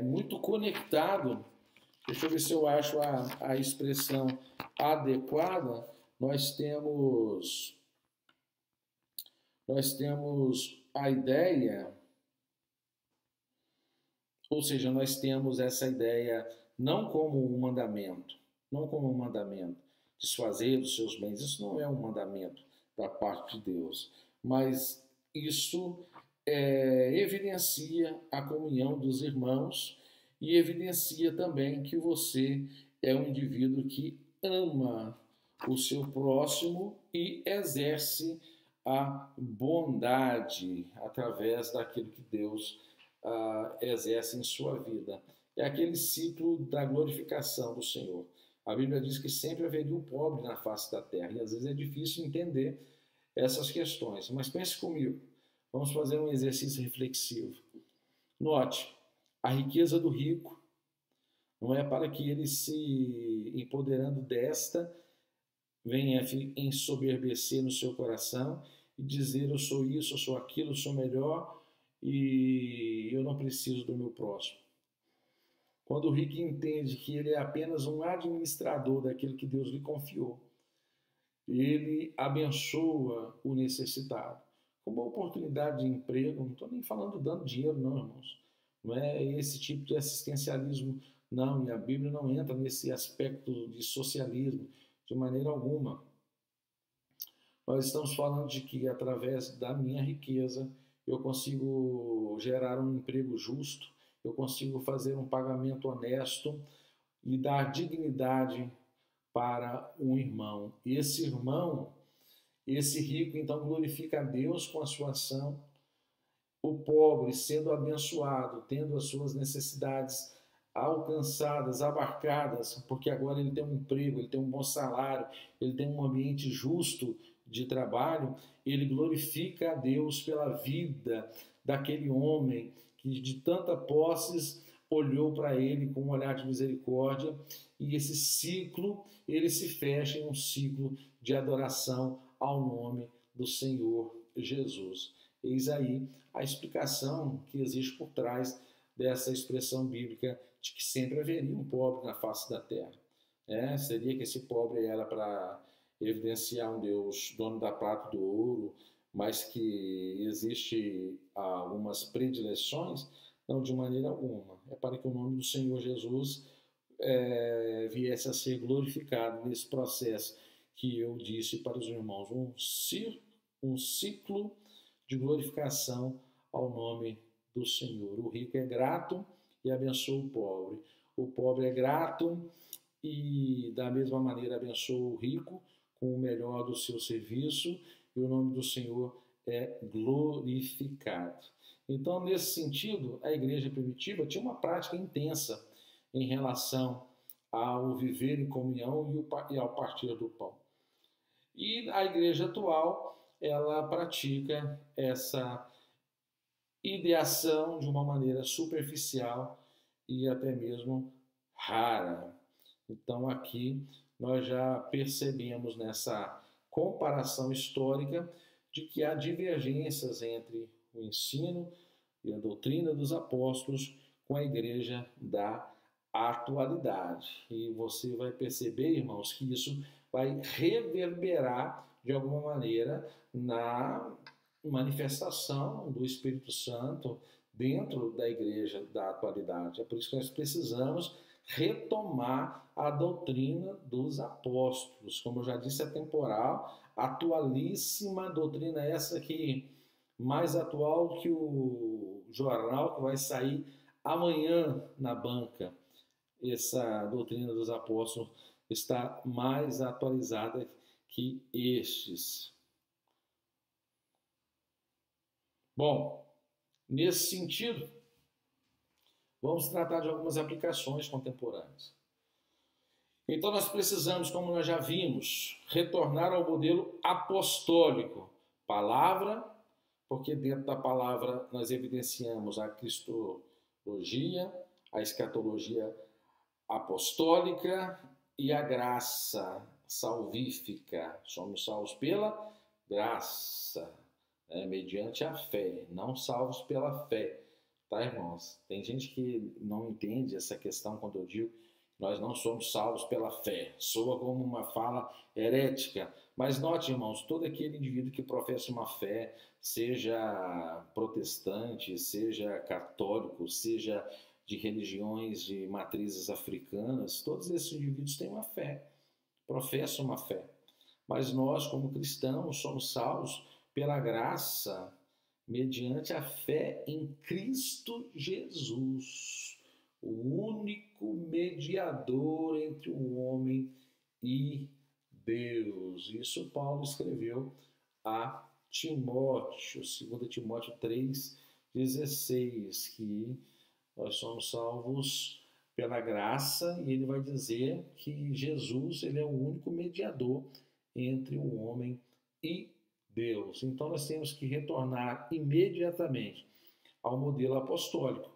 Speaker 1: muito conectado. Deixa eu ver se eu acho a expressão adequada. Nós temos a ideia, ou seja, nós temos essa ideia não como um mandamento, não como um mandamento, desfazer dos seus bens, isso não é um mandamento da parte de Deus, mas isso evidencia a comunhão dos irmãos e evidencia também que você é um indivíduo que ama o seu próximo e exerce a bondade através daquilo que Deus exerce em sua vida. É aquele ciclo da glorificação do Senhor. A Bíblia diz que sempre haveria o pobre na face da terra, e às vezes é difícil entender essas questões. Mas pense comigo, vamos fazer um exercício reflexivo. Note, a riqueza do rico não é para que ele, se empoderando desta, venha ensoberbecer no seu coração e dizer: eu sou isso, eu sou aquilo, eu sou melhor e eu não preciso do meu próximo. Quando o rico entende que ele é apenas um administrador daquilo que Deus lhe confiou, ele abençoa o necessitado. Com uma oportunidade de emprego, não estou nem falando dando dinheiro, não, irmãos. Não é esse tipo de assistencialismo, não. E a Bíblia não entra nesse aspecto de socialismo, de maneira alguma. Nós estamos falando de que, através da minha riqueza, eu consigo gerar um emprego justo, eu consigo fazer um pagamento honesto e dar dignidade para um irmão. E esse irmão, esse rico, então glorifica a Deus com a sua ação. O pobre, sendo abençoado, tendo as suas necessidades alcançadas, abarcadas, porque agora ele tem um emprego, ele tem um bom salário, ele tem um ambiente justo de trabalho, ele glorifica a Deus pela vida daquele homem que de tanta posses olhou para ele com um olhar de misericórdia, e esse ciclo, ele se fecha em um ciclo de adoração ao nome do Senhor Jesus. Eis aí a explicação que existe por trás dessa expressão bíblica de que sempre haveria um pobre na face da terra. Seria que esse pobre era para evidenciar um Deus dono da prata e do ouro, mas que existe algumas predileções? Não, de maneira alguma. É para que o nome do Senhor Jesus viesse a ser glorificado nesse processo que eu disse para os irmãos. Um ciclo de glorificação ao nome do Senhor. O rico é grato e abençoa o pobre. O pobre é grato e, da mesma maneira, abençoa o rico com o melhor do seu serviço, e o nome do Senhor é glorificado. Então, nesse sentido, a igreja primitiva tinha uma prática intensa em relação ao viver em comunhão e ao partir do pão. E a igreja atual, ela pratica essa ideação de uma maneira superficial e até mesmo rara. Então, aqui nós já percebemos nessa comparação histórica de que há divergências entre o ensino e a doutrina dos apóstolos com a igreja da atualidade. E você vai perceber, irmãos, que isso vai reverberar de alguma maneira na manifestação do Espírito Santo dentro da igreja da atualidade. É por isso que nós precisamos retomar a doutrina dos apóstolos. Como eu já disse, é temporal, atualíssima doutrina essa que mais atual que o jornal que vai sair amanhã na banca. Essa doutrina dos apóstolos está mais atualizada que estes. Bom, nesse sentido, vamos tratar de algumas aplicações contemporâneas. Então, nós precisamos, como nós já vimos, retornar ao modelo apostólico. Palavra, porque dentro da palavra nós evidenciamos a cristologia, a escatologia apostólica e a graça salvífica. Somos salvos pela graça, mediante a fé, não salvos pela fé. Tá, irmãos? Tem gente que não entende essa questão quando eu digo nós não somos salvos pela fé. Soa como uma fala herética. Mas note, irmãos, todo aquele indivíduo que professa uma fé, seja protestante, seja católico, seja de religiões de matrizes africanas, todos esses indivíduos têm uma fé, professam uma fé. Mas nós, como cristãos, somos salvos pela graça, mediante a fé em Cristo Jesus, o único mediador entre o homem e Deus. Isso Paulo escreveu a Timóteo, 2 Timóteo 3,16, que nós somos salvos pela graça, e ele vai dizer que Jesus, ele é o único mediador entre o homem e Deus. Então nós temos que retornar imediatamente ao modelo apostólico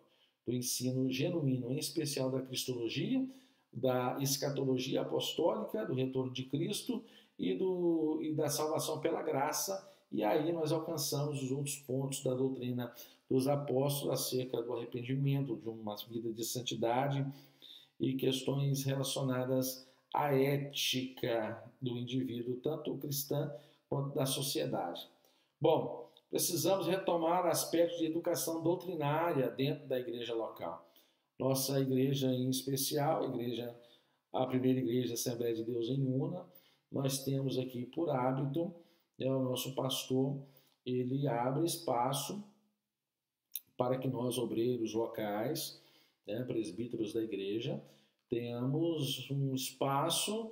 Speaker 1: do ensino genuíno, em especial da cristologia, da escatologia apostólica, do retorno de Cristo e da salvação pela graça, e aí nós alcançamos os outros pontos da doutrina dos apóstolos acerca do arrependimento, de uma vida de santidade e questões relacionadas à ética do indivíduo, tanto cristã quanto da sociedade. Bom, precisamos retomar aspectos de educação doutrinária dentro da igreja local. Nossa igreja em especial, a primeira igreja Assembleia de Deus em Una, nós temos aqui por hábito, o nosso pastor, ele abre espaço para que nós, obreiros locais, presbíteros da igreja, tenhamos um espaço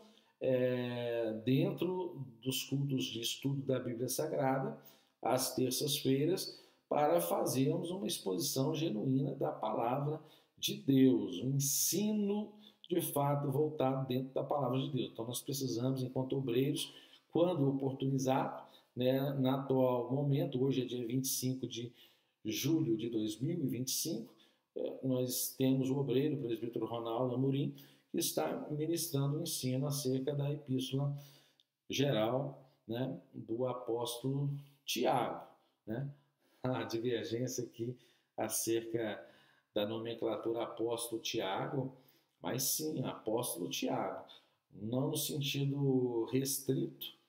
Speaker 1: dentro dos cultos de estudo da Bíblia Sagrada, às terças-feiras, para fazermos uma exposição genuína da palavra de Deus, um ensino de fato voltado dentro da palavra de Deus. Então nós precisamos, enquanto obreiros, quando oportunizado, no atual momento, hoje é dia 25 de julho de 2025, nós temos o obreiro, o presbítero Ronaldo Amorim, que está ministrando o ensino acerca da epístola geral, do apóstolo Tiago. A divergência aqui acerca da nomenclatura apóstolo Tiago, mas sim, apóstolo Tiago, não no sentido restrito,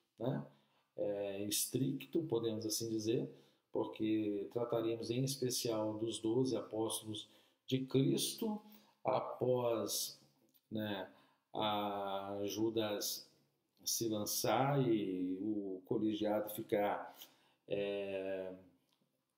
Speaker 1: estricto, podemos assim dizer, porque trataríamos em especial dos 12 apóstolos de Cristo, após a Judas se lançar e o colegiado ficar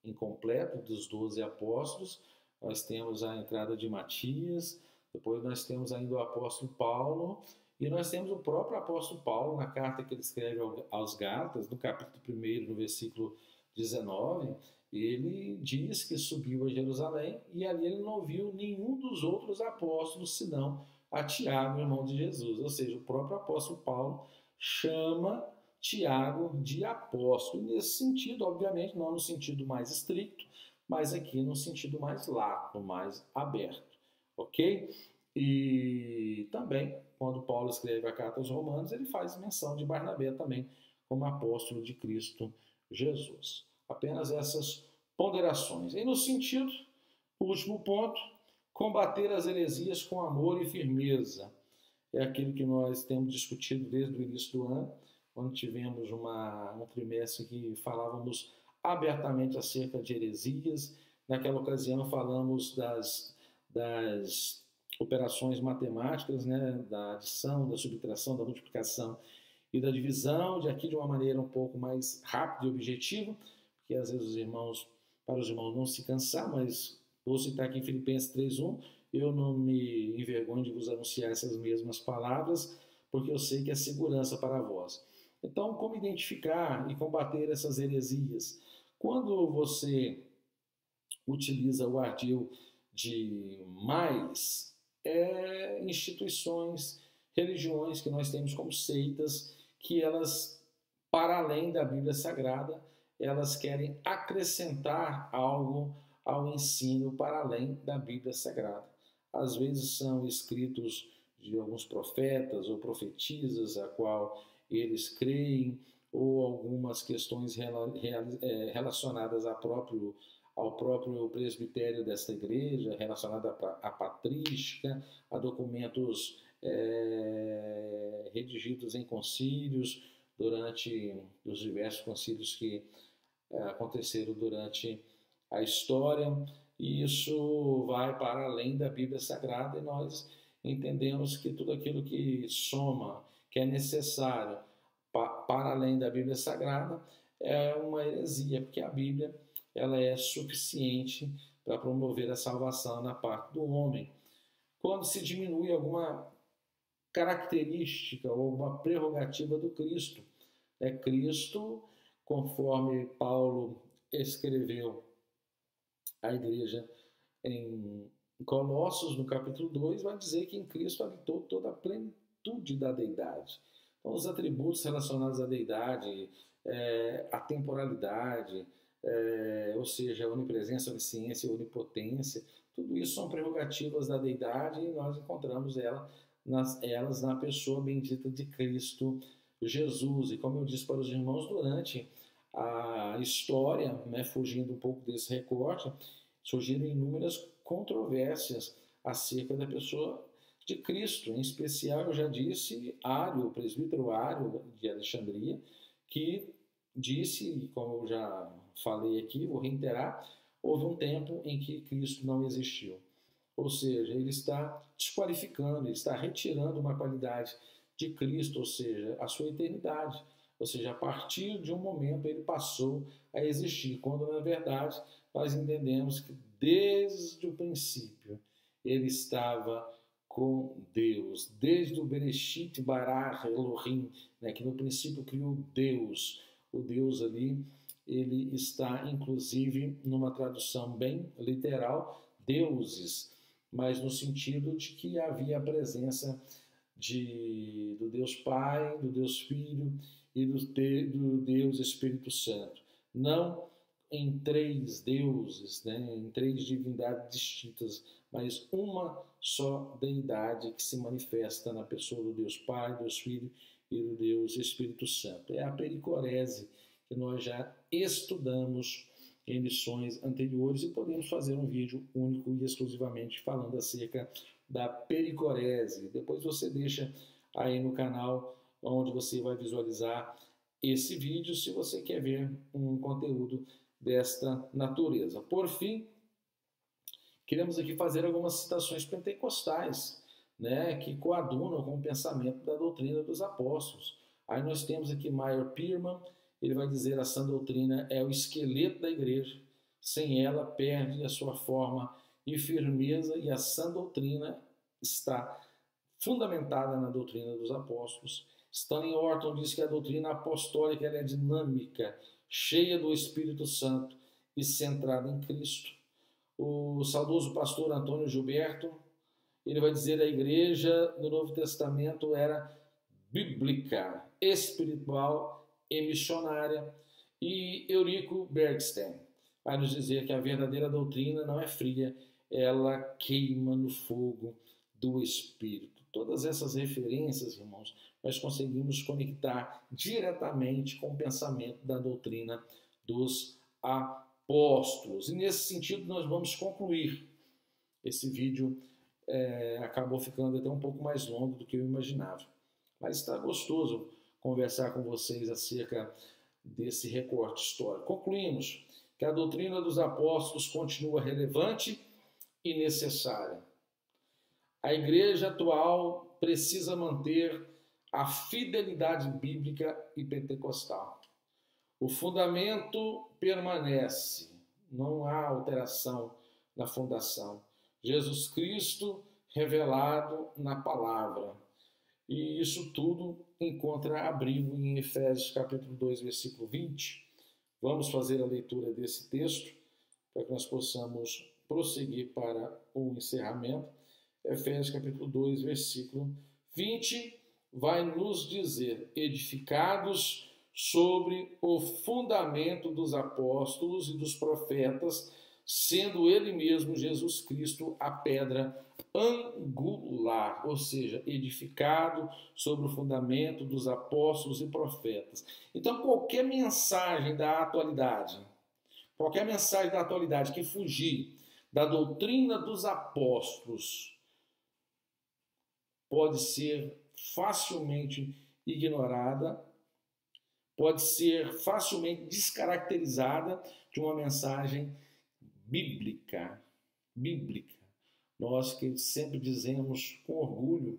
Speaker 1: incompleto dos 12 apóstolos. Nós temos a entrada de Matias, depois nós temos ainda o apóstolo Paulo, e nós temos o próprio apóstolo Paulo, na carta que ele escreve aos Gálatas, no capítulo 1, no versículo 19, ele diz que subiu a Jerusalém e ali ele não viu nenhum dos outros apóstolos, senão a Tiago, irmão de Jesus. Ou seja, o próprio apóstolo Paulo chama Tiago de apóstolo. E nesse sentido, obviamente, não no sentido mais estricto, mas aqui no sentido mais lato, mais aberto. Ok? E também, quando Paulo escreve a carta aos Romanos, ele faz menção de Barnabé também como apóstolo de Cristo Jesus. Apenas essas ponderações. E no sentido, o último ponto, combater as heresias com amor e firmeza. É aquilo que nós temos discutido desde o início do ano, quando tivemos um trimestre que falávamos abertamente acerca de heresias. Naquela ocasião falamos das operações matemáticas, da adição, da subtração, da multiplicação e da divisão, de uma maneira um pouco mais rápida e objetiva, porque às vezes para os irmãos não se cansar, mas vou citar aqui em Filipenses 3:1, eu não me envergonho de vos anunciar essas mesmas palavras, porque eu sei que é segurança para vós. Então, como identificar e combater essas heresias? Quando você utiliza o ardil de mais, instituições, religiões que nós temos como seitas, que elas, para além da Bíblia Sagrada, elas querem acrescentar algo ao ensino para além da Bíblia Sagrada. Às vezes são escritos de alguns profetas ou profetisas, a qual eles creem, ou algumas questões relacionadas ao próprio presbitério desta igreja, relacionada à patrística, a documentos redigidos em concílios, durante os diversos concílios que aconteceram durante a história. e isso vai para além da Bíblia Sagrada, e nós entendemos que tudo aquilo que soma, que é necessário para além da Bíblia Sagrada, é uma heresia, porque a Bíblia ela é suficiente para promover a salvação na parte do homem. Quando se diminui alguma característica ou uma prerrogativa do Cristo, Cristo, conforme Paulo escreveu à igreja em Colossos, no capítulo 2, vai dizer que em Cristo habitou toda a plenitude da deidade. Então, os atributos relacionados à deidade, a temporalidade, ou seja, a onipresença, a onisciência, a onipotência, tudo isso são prerrogativas da deidade e nós encontramos elas na pessoa bendita de Cristo Jesus. E como eu disse para os irmãos durante a história, fugindo um pouco desse recorte, surgiram inúmeras controvérsias acerca da pessoa de Cristo. Em especial, eu já disse, Ário, o presbítero Ário de Alexandria, que disse, como eu já falei aqui, vou reiterar, houve um tempo em que Cristo não existiu. Ou seja, ele está desqualificando, ele está retirando uma qualidade de Cristo, ou seja, a sua eternidade. Ou seja, a partir de um momento ele passou a existir, quando na verdade nós entendemos que desde o princípio ele estava com Deus, desde o Bereshit bara Elohim, que no princípio criou Deus. O Deus ali, ele está inclusive numa tradução bem literal, deuses, mas no sentido de que havia a presença do Deus Pai, do Deus Filho e do Deus Espírito Santo. Não em três deuses, em três divindades distintas, mas uma só deidade que se manifesta na pessoa do Deus Pai, do Deus Filho e do Deus Espírito Santo. É a pericorese que nós já estudamos em lições anteriores e podemos fazer um vídeo único e exclusivamente falando acerca da pericorese. Depois você deixa aí no canal onde você vai visualizar esse vídeo se você quer ver um conteúdo desta natureza. Por fim, queremos aqui fazer algumas citações pentecostais, que coadunam com o pensamento da doutrina dos apóstolos. Aí nós temos aqui Meyer Pearman, ele vai dizer a sã doutrina é o esqueleto da igreja, sem ela perde a sua forma e firmeza, e a sã doutrina está fundamentada na doutrina dos apóstolos. Stanley Orton diz que a doutrina apostólica ela é dinâmica, cheia do Espírito Santo e centrada em Cristo. O saudoso pastor Antônio Gilberto, ele vai dizer que a igreja do Novo Testamento era bíblica, espiritual e missionária. E Eurico Bergstein vai nos dizer que a verdadeira doutrina não é fria, ela queima no fogo do Espírito. Todas essas referências, irmãos, nós conseguimos conectar diretamente com o pensamento da doutrina dos apóstolos. E nesse sentido nós vamos concluir. Esse vídeo acabou ficando até um pouco mais longo do que eu imaginava. Mas está gostoso conversar com vocês acerca desse recorte histórico. Concluímos que a doutrina dos apóstolos continua relevante e necessária. A igreja atual precisa manter a fidelidade bíblica e pentecostal. O fundamento permanece, não há alteração na fundação. Jesus Cristo revelado na palavra. E isso tudo encontra abrigo em Efésios capítulo 2, versículo 20. Vamos fazer a leitura desse texto para que nós possamos prosseguir para o encerramento. Efésios capítulo 2, versículo 20, vai nos dizer: edificados sobre o fundamento dos apóstolos e dos profetas, sendo ele mesmo, Jesus Cristo, a pedra angular, ou seja, edificado sobre o fundamento dos apóstolos e profetas. Então, qualquer mensagem da atualidade que fugir da doutrina dos apóstolos pode ser facilmente ignorada, pode ser facilmente descaracterizada de uma mensagem bíblica. bíblica. Nós que sempre dizemos com orgulho,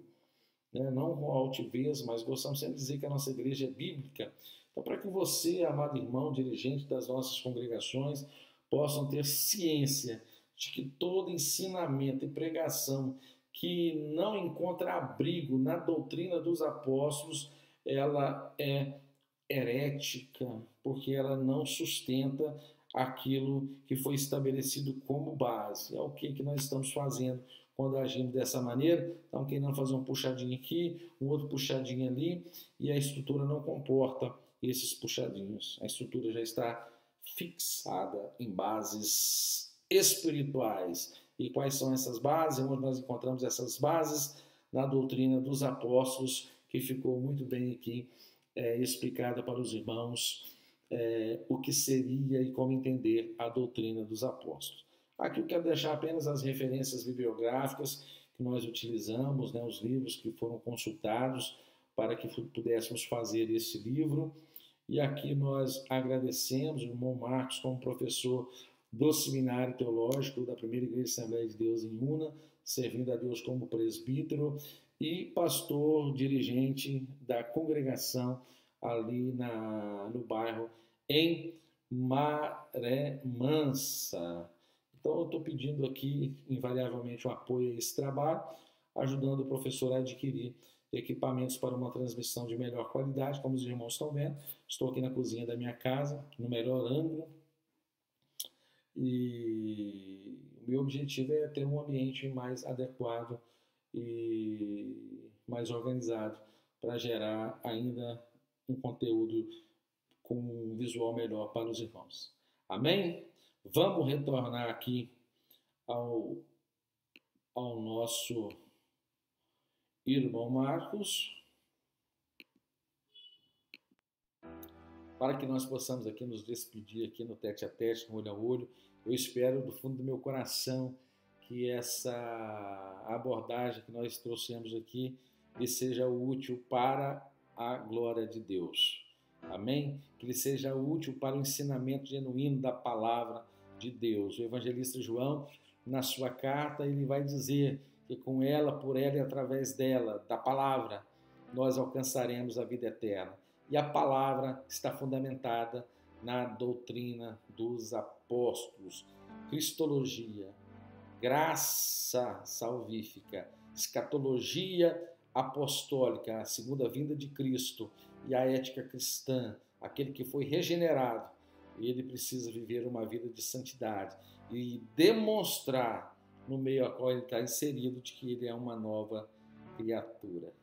Speaker 1: né, não com altivez, mas gostamos sempre de dizer que a nossa igreja é bíblica. Então, para que você, amado irmão, dirigente das nossas congregações, possam ter ciência de que todo ensinamento e pregação que não encontra abrigo na doutrina dos apóstolos, ela é herética, porque ela não sustenta aquilo que foi estabelecido como base. É o que nós estamos fazendo quando agimos dessa maneira. Estamos querendo fazer um puxadinho aqui, um outro puxadinho ali, e a estrutura não comporta esses puxadinhos. A estrutura já está fixada em bases espirituais. E quais são essas bases? Onde nós encontramos essas bases? Na doutrina dos apóstolos, que ficou muito bem aqui explicada para os irmãos o que seria e como entender a doutrina dos apóstolos. Aqui eu quero deixar apenas as referências bibliográficas que nós utilizamos, né, os livros que foram consultados para que pudéssemos fazer esse livro. E aqui nós agradecemos o irmão Marcos como professor do Seminário Teológico da Primeira Igreja Assembleia de Deus em Una, servindo a Deus como presbítero e pastor dirigente da congregação ali no bairro em Maré Mansa. Então eu estou pedindo aqui invariavelmente o apoio a esse trabalho, ajudando o professor a adquirir equipamentos para uma transmissão de melhor qualidade, como os irmãos estão vendo. Estou aqui na cozinha da minha casa, no melhor ângulo, e o meu objetivo é ter um ambiente mais adequado e mais organizado para gerar ainda um conteúdo com um visual melhor para os irmãos. Amém? Vamos retornar aqui ao nosso irmão Marcos, para que nós possamos aqui nos despedir aqui no tete a tete, no olho a olho. Eu espero do fundo do meu coração que essa abordagem que nós trouxemos aqui lhe seja útil para a glória de Deus. Amém? Que lhe seja útil para o ensinamento genuíno da palavra de Deus. O evangelista João, na sua carta, ele vai dizer que com ela, por ela e através dela, da palavra, nós alcançaremos a vida eterna. E a palavra está fundamentada na doutrina dos apóstolos, cristologia, graça salvífica, escatologia apostólica, a segunda vinda de Cristo, e a ética cristã. Aquele que foi regenerado, ele precisa viver uma vida de santidade e demonstrar no meio ao qual ele está inserido de que ele é uma nova criatura.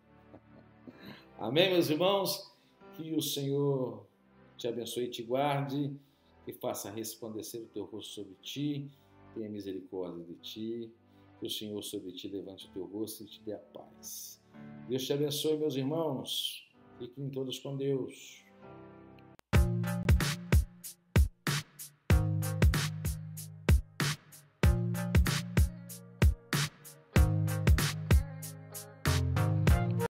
Speaker 1: Amém, meus irmãos? Que o Senhor te abençoe e te guarde, que faça resplandecer o teu rosto sobre ti, tenha misericórdia de ti, que o Senhor sobre ti levante o teu rosto e te dê a paz. Deus te abençoe, meus irmãos. Fiquem todos com Deus.